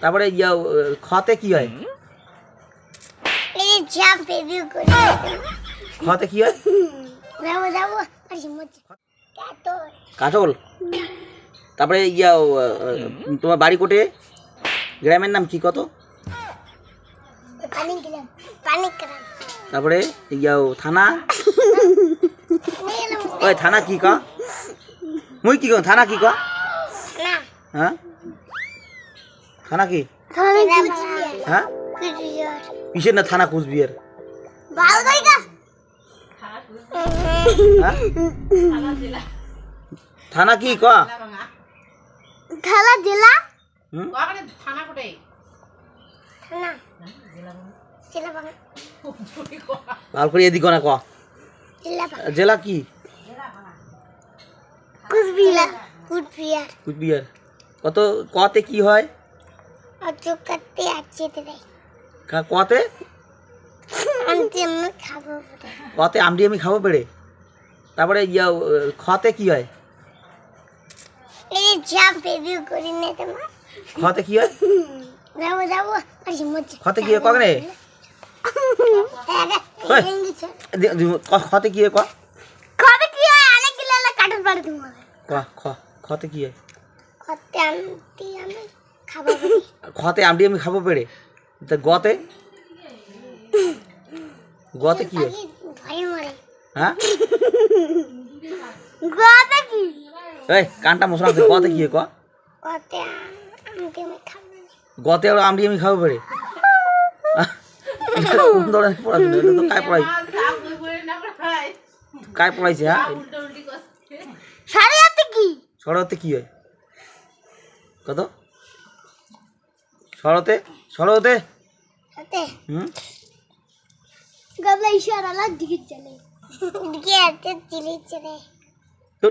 তারপরে খতে কি হয়? খতে কি হয়? কাটল। তারপরে তোমার বাড়ি কোটে? গ্রামের নাম কি কত? তারপরে থানা? ওই থানা কি কা? মুই কি কম থানা কি কা? হ্যাঁ থানা কি? হ্যাঁ কিসের না থানা কুচবিহার? থানা কি কা? থানা জেলা। থানা কোটে? থানা জেলা বাংলা। ভাল করে এদিক না ক। জেলা কি? কুচবিহার। কুচবিহার। কুচবিহার। কত কতে কি হয়? অচুকাতে আছে রে। কতে? আমটি আমি খাবো পেড়ে। কতে আমটি আমি খাবো পেড়ে। তারপরে খতে কি হয়? এই যা বেবি করি নে তোমার। খতে কি হয়? যাবো আরে মজা। খতে কি হয় কগনে? খতে কি হয় ক? খতে কি হয় অনেক গিলা কাটন পাড়ে তোমার। খতে কি হয়? খতে আমটি আমি খাবো পেড়ে। খতে আমটি আমি খাবো পেড়ে। তা গতে? গতে কি হয়? ভয় মরে। হ্যাঁ গতে কি? এই কানটা মশলা গতে কি হয় ক? গতে আমটি আমি খাবো। গতে আমটি আমি খাবো পেড়ে। কোন ধরনের পড়াশোনা এটা তো কায় পড়াই? কায় পড়াইছে? হ্যাঁ সারিয়াতে কি? সরতে কি হয়? কত? সরতে সরতে সাথে গবলা ইশারা লাগ দিকে চলে। দিকে আছে চিলি চলে। তো